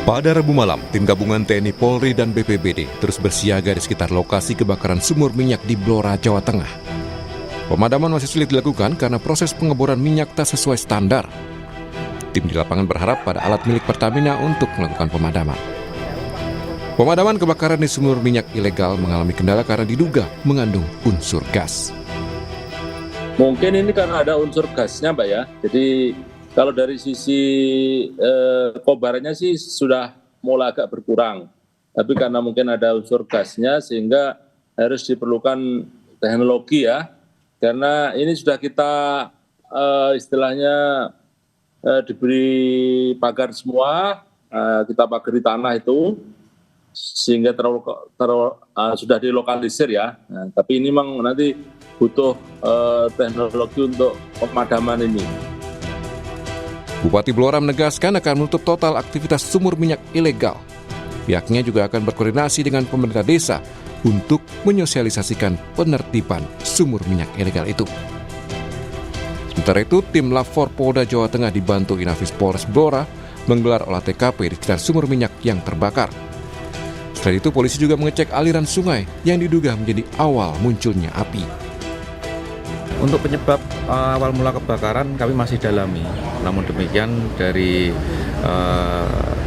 Pada Rabu malam, tim gabungan TNI Polri dan BPBD terus bersiaga di sekitar lokasi kebakaran sumur minyak di Blora, Jawa Tengah. Pemadaman masih sulit dilakukan karena proses pengeboran minyak tak sesuai standar. Tim di lapangan berharap pada alat milik Pertamina untuk melakukan pemadaman. Pemadaman kebakaran di sumur minyak ilegal mengalami kendala karena diduga mengandung unsur gas. Mungkin ini karena ada unsur gasnya, Mbak ya. Jadi kalau dari sisi kobarannya sih sudah mulai agak berkurang. Tapi karena mungkin ada unsur gasnya sehingga harus diperlukan teknologi ya. Karena ini sudah kita istilahnya diberi pagar semua, kita pagari tanah itu sehingga sudah dilokalisir ya. Nah, tapi ini memang nanti butuh teknologi untuk pemadaman ini. Bupati Blora menegaskan akan menutup total aktivitas sumur minyak ilegal. Pihaknya juga akan berkoordinasi dengan pemerintah desa untuk menyosialisasikan penertiban sumur minyak ilegal itu. Sementara itu, tim Lafor Polda Jawa Tengah dibantu Inafis Polres Blora menggelar olah TKP di sekitar sumur minyak yang terbakar. Selain itu, polisi juga mengecek aliran sungai yang diduga menjadi awal munculnya api. Untuk penyebab awal mula kebakaran kami masih dalami. Namun demikian dari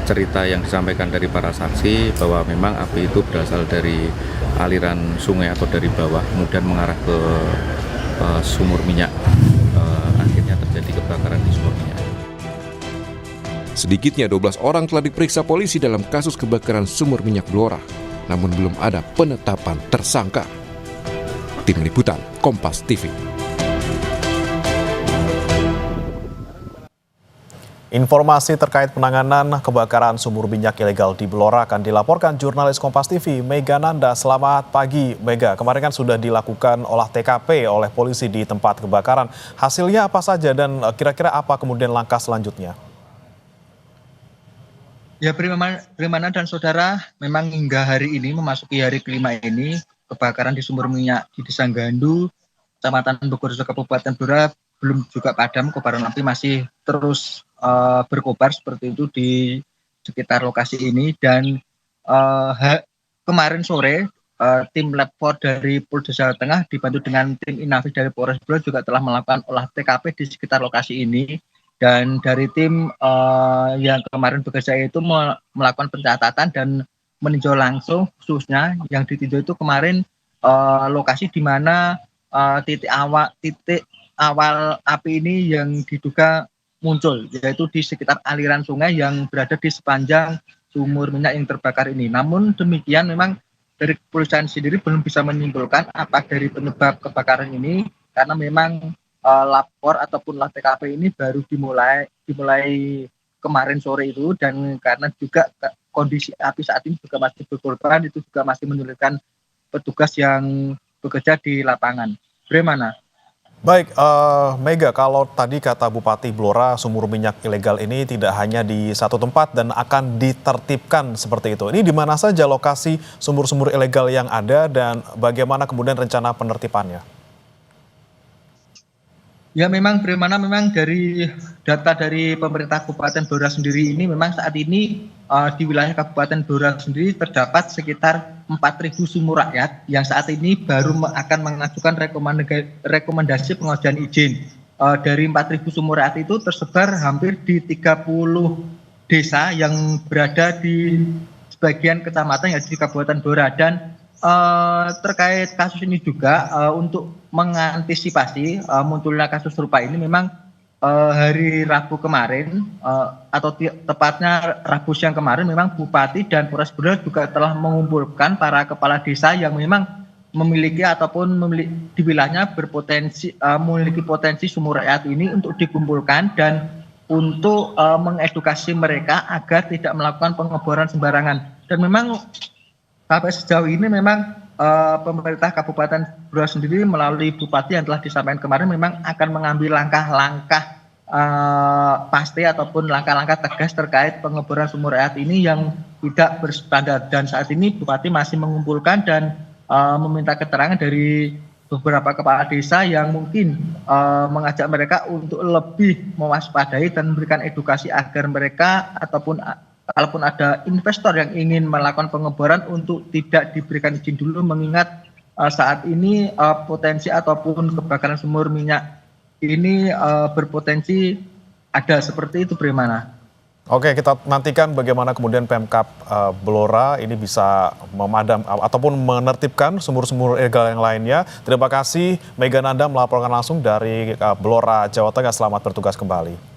cerita yang disampaikan dari para saksi bahwa memang api itu berasal dari aliran sungai atau dari bawah kemudian mengarah ke sumur minyak. Akhirnya terjadi kebakaran di sumur minyak. Sedikitnya 12 orang telah diperiksa polisi dalam kasus kebakaran sumur minyak Blora, namun belum ada penetapan tersangka. Tim Liputan Kompas TV. Informasi terkait penanganan kebakaran sumur minyak ilegal di Blora akan dilaporkan jurnalis Kompas TV Mega Nanda. Selamat pagi Mega, kemarin kan sudah dilakukan olah TKP oleh polisi di tempat kebakaran. Hasilnya apa saja dan kira-kira apa kemudian langkah selanjutnya? Ya Primana dan saudara, memang hingga hari ini memasuki hari kelima ini kebakaran di sumur minyak di Desa Gandu, Kecamatan Bogor, Kabupaten Blora belum juga padam. Kobaran api masih terus berkobar seperti itu di sekitar lokasi ini. Dan kemarin sore tim Lab 4 dari Polda Jawa Tengah dibantu dengan tim Inafis dari Polres Blora juga telah melakukan olah TKP di sekitar lokasi ini. Dan dari tim yang kemarin bekerja itu melakukan pencatatan dan meninjau langsung, khususnya yang ditinjau itu kemarin lokasi di mana titik awal api ini yang diduga muncul, yaitu di sekitar aliran sungai yang berada di sepanjang sumur minyak yang terbakar ini. Namun demikian memang dari kepolisian sendiri belum bisa menyimpulkan apa dari penyebab kebakaran ini, karena memang lapor ataupun olah TKP ini baru dimulai kemarin sore itu, dan karena juga kondisi api saat ini juga masih berkorban, itu juga masih menyulitkan petugas yang bekerja di lapangan. Bagaimana? Baik, Mega, kalau tadi kata Bupati Blora, sumur minyak ilegal ini tidak hanya di satu tempat dan akan ditertibkan seperti itu. Ini di mana saja lokasi sumur-sumur ilegal yang ada dan bagaimana kemudian rencana penertibannya? Ya memang dari data dari pemerintah Kabupaten Blora sendiri ini memang saat ini di wilayah Kabupaten Blora sendiri terdapat sekitar 4.000 sumur rakyat yang saat ini baru akan mengajukan rekomendasi pengajuan izin. Dari 4.000 sumur rakyat itu tersebar hampir di 30 desa yang berada di sebagian kecamatan yaitu di Kabupaten Blora. Dan terkait kasus ini juga untuk mengantisipasi munculnya kasus serupa ini, memang hari Rabu kemarin atau tepatnya Rabu siang kemarin, memang Bupati dan Polres Blora juga telah mengumpulkan para kepala desa yang memang memiliki ataupun di wilayahnya memiliki potensi sumur rakyat ini untuk dikumpulkan dan untuk mengedukasi mereka agar tidak melakukan pengeboran sembarangan. Dan memang sampai sejauh ini memang pemerintah Kabupaten Blora sendiri melalui Bupati yang telah disampaikan kemarin memang akan mengambil langkah-langkah pasti ataupun langkah-langkah tegas terkait pengeboran sumur rakyat ini yang tidak berstandar. Dan saat ini Bupati masih mengumpulkan dan meminta keterangan dari beberapa kepala desa yang mungkin mengajak mereka untuk lebih mewaspadai dan memberikan edukasi agar mereka ataupun kalaupun ada investor yang ingin melakukan pengeboran untuk tidak diberikan izin dulu, mengingat saat ini potensi ataupun kebakaran sumur minyak ini berpotensi ada seperti itu, bagaimana? Oke, kita nantikan bagaimana kemudian Pemkab Blora ini bisa memadam ataupun menertibkan sumur-sumur ilegal yang lainnya. Terima kasih Mega Nanda melaporkan langsung dari Blora, Jawa Tengah. Selamat bertugas kembali.